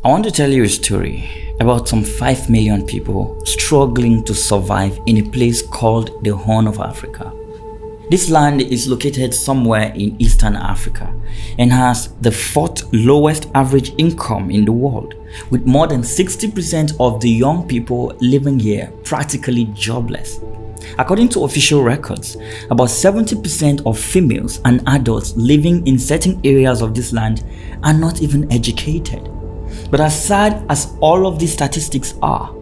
I want to tell you a story about some 5 million people struggling to survive in a place called the Horn of Africa. This land is located somewhere in Eastern Africa and has the 4th lowest average income in the world, with more than 60% of the young people living here practically jobless. According to official records, about 70% of females and adults living in certain areas of this land are not even educated. But as sad as all of these statistics are,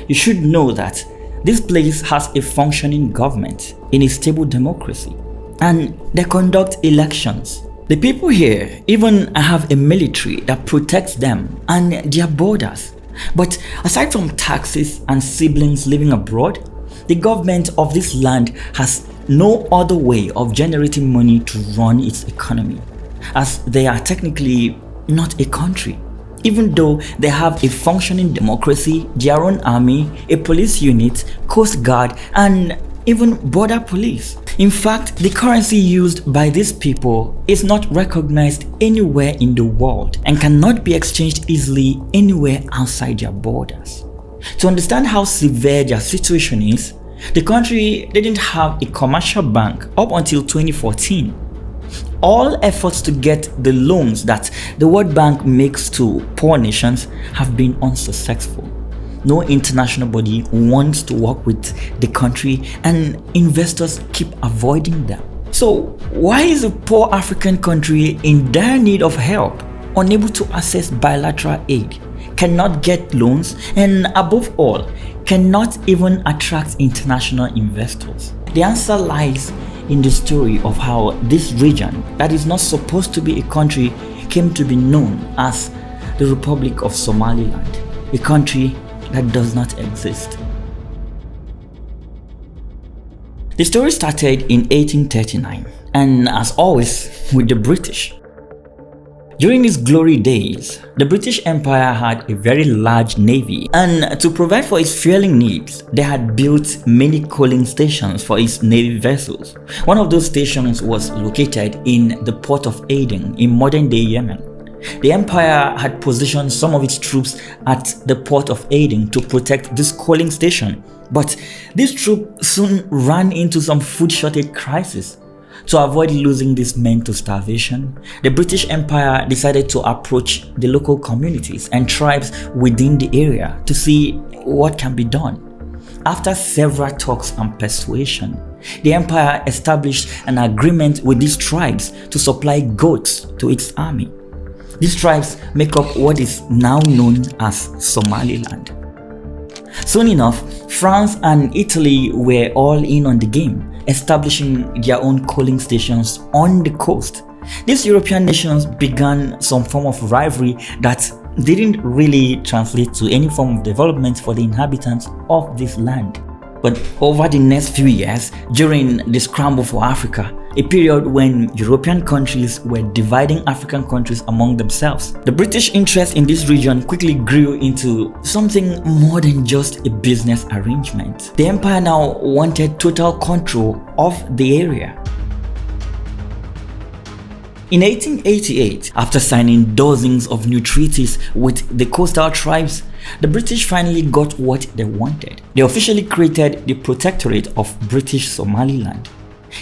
you should know that this place has a functioning government in a stable democracy, and they conduct elections. The people here even have a military that protects them and their borders. But aside from taxes and siblings living abroad, the government of this land has no other way of generating money to run its economy, as they are technically not a country. Even though they have a functioning democracy, their own army, a police unit, coast guard, and even border police. In fact, the currency used by these people is not recognized anywhere in the world and cannot be exchanged easily anywhere outside their borders. To understand how severe their situation is, the country didn't have a commercial bank up until 2014. All efforts to get the loans that the World Bank makes to poor nations have been unsuccessful. No international body wants to work with the country, and investors keep avoiding them. So why is a poor African country in dire need of help unable to access bilateral aid, cannot get loans, and above all, cannot even attract international investors? The answer lies in the story of how this region that is not supposed to be a country came to be known as the Republic of Somaliland, a country that does not exist. The story started in 1839, and as always with the British. During its glory days, the British Empire had a very large navy, and to provide for its fueling needs, they had built many coaling stations for its navy vessels. One of those stations was located in the port of Aden in modern-day Yemen. The empire had positioned some of its troops at the port of Aden to protect this coaling station, but these troops soon ran into some food shortage crisis. To avoid losing these men to starvation, the British Empire decided to approach the local communities and tribes within the area to see what can be done. After several talks and persuasion, the empire established an agreement with these tribes to supply goats to its army. These tribes make up what is now known as Somaliland. Soon enough, France and Italy were all in on the game, establishing their own coaling stations on the coast. These European nations began some form of rivalry that didn't really translate to any form of development for the inhabitants of this land. But over the next few years, during the scramble for Africa, a period when European countries were dividing African countries among themselves, the British interest in this region quickly grew into something more than just a business arrangement. The empire now wanted total control of the area. In 1888, after signing dozens of new treaties with the coastal tribes, the British finally got what they wanted. They officially created the Protectorate of British Somaliland.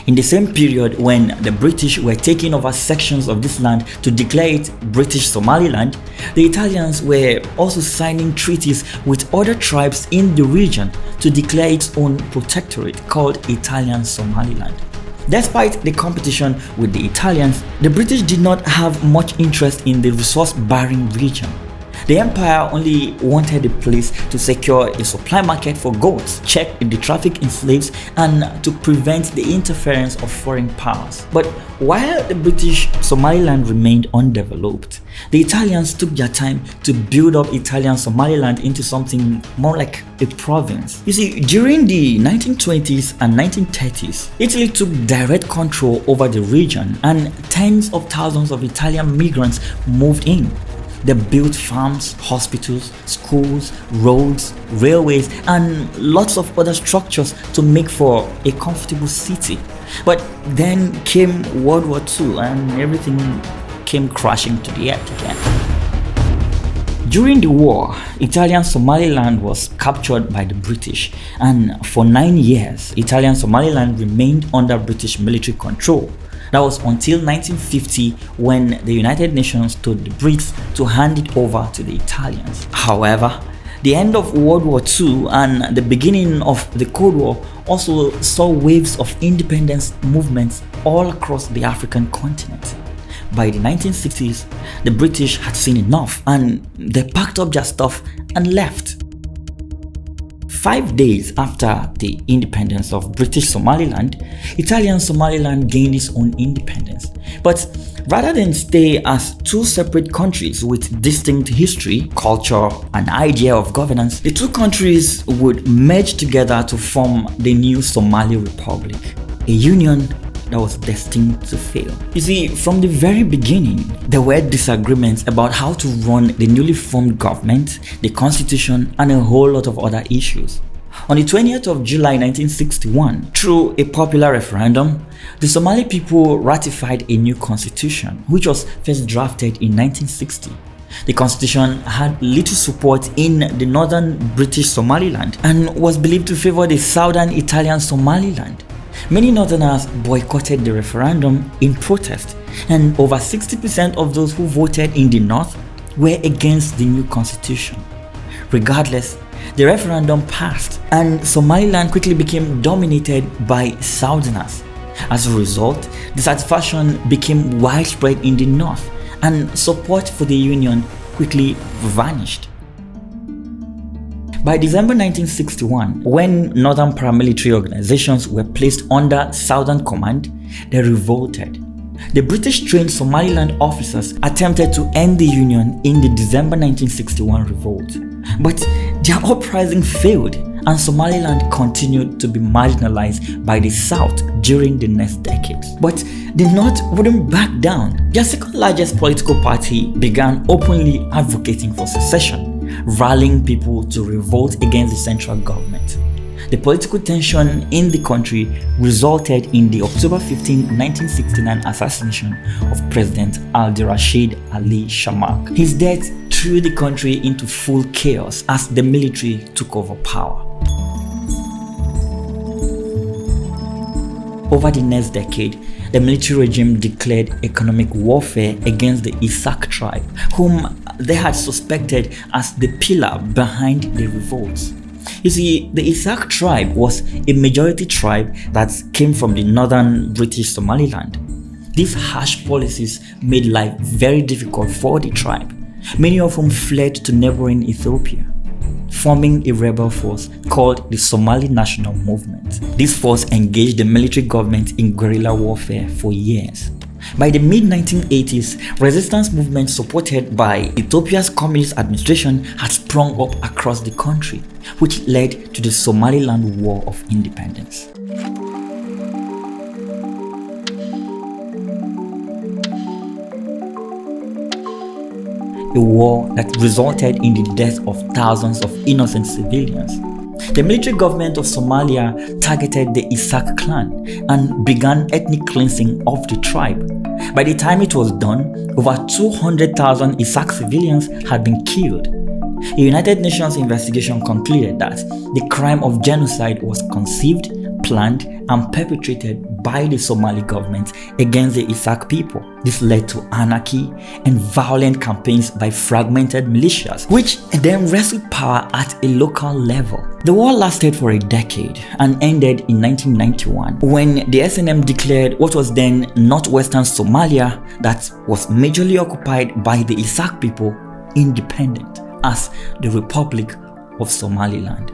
In the same period when the British were taking over sections of this land to declare it British Somaliland, the Italians were also signing treaties with other tribes in the region to declare its own protectorate called Italian Somaliland. Despite the competition with the Italians, the British did not have much interest in the resource-barren region. The empire only wanted a place to secure a supply market for goats, check the traffic in slaves, and to prevent the interference of foreign powers. But while the British Somaliland remained undeveloped, the Italians took their time to build up Italian Somaliland into something more like a province. You see, during the 1920s and 1930s, Italy took direct control over the region, and tens of thousands of Italian migrants moved in. They built farms, hospitals, schools, roads, railways, and lots of other structures to make for a comfortable city. But then came World War II and everything came crashing to the earth again. During the war, Italian Somaliland was captured by the British, and for 9 years, Italian Somaliland remained under British military control. That was until 1950 when the United Nations told the Brits to hand it over to the Italians. However, the end of World War II and the beginning of the Cold War also saw waves of independence movements all across the African continent. By the 1960s, the British had seen enough and they packed up their stuff and left. 5 days after the independence of British Somaliland, Italian Somaliland gained its own independence. But rather than stay as two separate countries with distinct history, culture, and idea of governance, the two countries would merge together to form the new Somali Republic, a union that was destined to fail. You see, from the very beginning, there were disagreements about how to run the newly formed government, the constitution, and a whole lot of other issues. On the 20th of July 1961, through a popular referendum, the Somali people ratified a new constitution, which was first drafted in 1960. The constitution had little support in the northern British Somaliland and was believed to favor the southern Italian Somaliland. Many northerners boycotted the referendum in protest, and over 60% of those who voted in the north were against the new constitution. Regardless, the referendum passed and Somaliland quickly became dominated by southerners. As a result, dissatisfaction became widespread in the north and support for the union quickly vanished. By December 1961, when northern paramilitary organizations were placed under southern command, they revolted. The British-trained Somaliland officers attempted to end the union in the December 1961 revolt. But their uprising failed and Somaliland continued to be marginalized by the South during the next decades. But the North wouldn't back down. Their second largest political party began openly advocating for secession, rallying people to revolt against the central government. The political tension in the country resulted in the October 15, 1969 assassination of President Abdirashid Ali Shamak. His death threw the country into full chaos as the military took over power. Over the next decade, the military regime declared economic warfare against the Isak tribe, whom they had suspected as the pillar behind the revolts. You see, the Isak tribe was a majority tribe that came from the northern British Somaliland. These harsh policies made life very difficult for the tribe, many of whom fled to neighboring Ethiopia, forming a rebel force called the Somali National Movement. This force engaged the military government in guerrilla warfare for years. By the mid-1980s, resistance movements supported by Ethiopia's communist administration had sprung up across the country, which led to the Somaliland War of Independence. A war that resulted in the death of thousands of innocent civilians. The military government of Somalia targeted the Isak clan and began ethnic cleansing of the tribe. By the time it was done, over 200,000 Isak civilians had been killed. A United Nations investigation concluded that the crime of genocide was conceived, planned, and perpetrated by the Somali government against the Isak people. This led to anarchy and violent campaigns by fragmented militias, which then wrestled power at a local level. The war lasted for a decade and ended in 1991 when the SNM declared what was then northwestern Somalia, that was majorly occupied by the Isak people, independent as the Republic of Somaliland.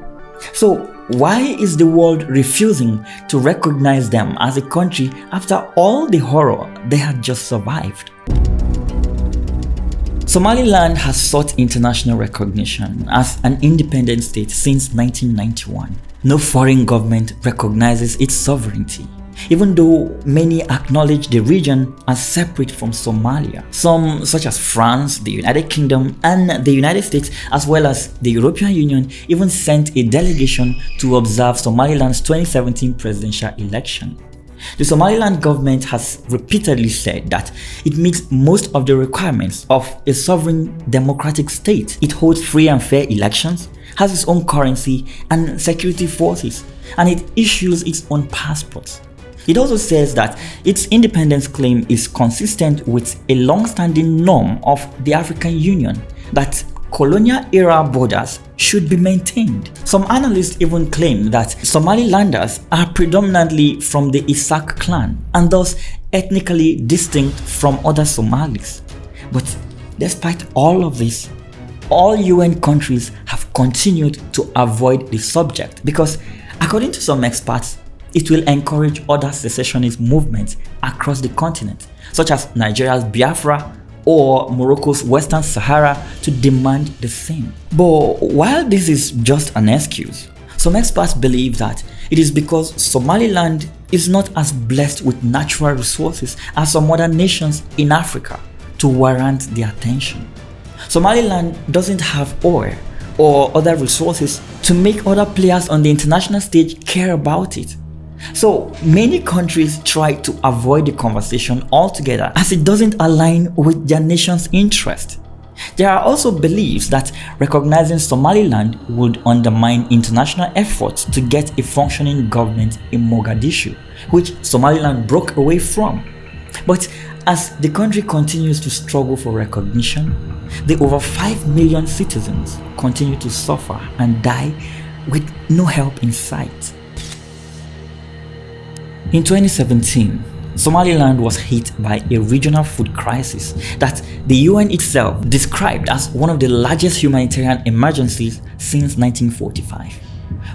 So why is the world refusing to recognize them as a country after all the horror they had just survived? Somaliland has sought international recognition as an independent state since 1991. No foreign government recognizes its sovereignty, even though many acknowledge the region as separate from Somalia. Some, such as France, the United Kingdom, and the United States, as well as the European Union, even sent a delegation to observe Somaliland's 2017 presidential election. The Somaliland government has repeatedly said that it meets most of the requirements of a sovereign democratic state. It holds free and fair elections, has its own currency and security forces, and it issues its own passports. It also says that its independence claim is consistent with a long-standing norm of the African Union that colonial-era borders should be maintained. Some analysts even claim that Somalilanders are predominantly from the Isak clan and thus ethnically distinct from other Somalis. But despite all of this, all UN countries have continued to avoid the subject because, according to some experts, it will encourage other secessionist movements across the continent, such as Nigeria's Biafra or Morocco's Western Sahara, to demand the same. But while this is just an excuse, some experts believe that it is because Somaliland is not as blessed with natural resources as some other nations in Africa to warrant the attention. Somaliland doesn't have oil or other resources to make other players on the international stage care about it. So many countries try to avoid the conversation altogether as it doesn't align with their nation's interest. There are also beliefs that recognizing Somaliland would undermine international efforts to get a functioning government in Mogadishu, which Somaliland broke away from. But as the country continues to struggle for recognition, the over 5 million citizens continue to suffer and die with no help in sight. In 2017, Somaliland was hit by a regional food crisis that the UN itself described as one of the largest humanitarian emergencies since 1945.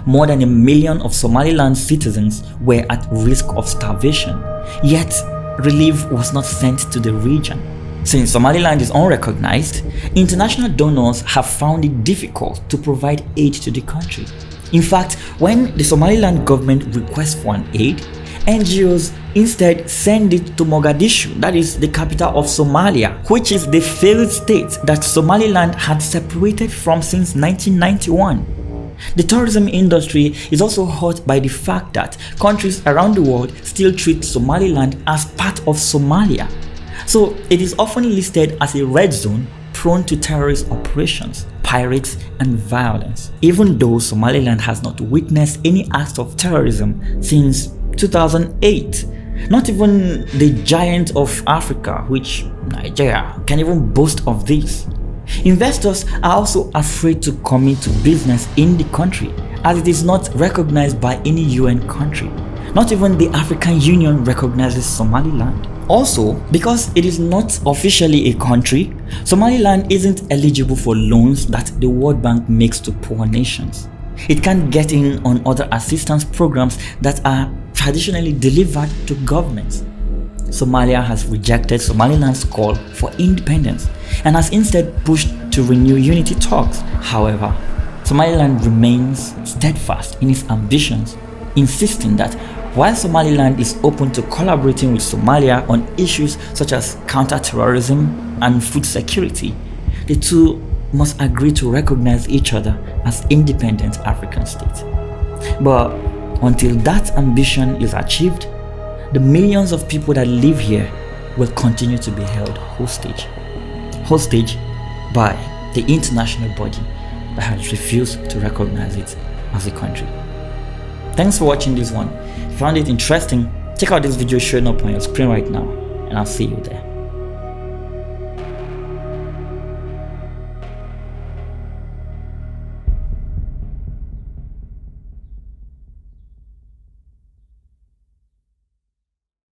More than 1 million of Somaliland citizens were at risk of starvation, yet relief was not sent to the region. Since Somaliland is unrecognized, international donors have found it difficult to provide aid to the country. In fact, when the Somaliland government requests for an aid, NGOs instead send it to Mogadishu, that is the capital of Somalia, which is the failed state that Somaliland had separated from since 1991. The tourism industry is also hurt by the fact that countries around the world still treat Somaliland as part of Somalia. So it is often listed as a red zone prone to terrorist operations, pirates and violence, even though Somaliland has not witnessed any acts of terrorism since 2008. Not even the giant of Africa, which Nigeria, can even boast of this. Investors are also afraid to commit to business in the country as it is not recognized by any UN country. Not even the African Union recognizes Somaliland. Also, because it is not officially a country, Somaliland isn't eligible for loans that the World Bank makes to poor nations. It can't get in on other assistance programs that are traditionally delivered to governments. Somalia has rejected Somaliland's call for independence and has instead pushed to renew unity talks. However, Somaliland remains steadfast in its ambitions, insisting that while Somaliland is open to collaborating with Somalia on issues such as counter-terrorism and food security, the two must agree to recognize each other as independent African states. But until that ambition is achieved, the millions of people that live here will continue to be held hostage by the international body that has refused to recognize it as a country. Thanks for watching this one. If you found it interesting, check out this video showing up on your screen right now, and I'll see you there.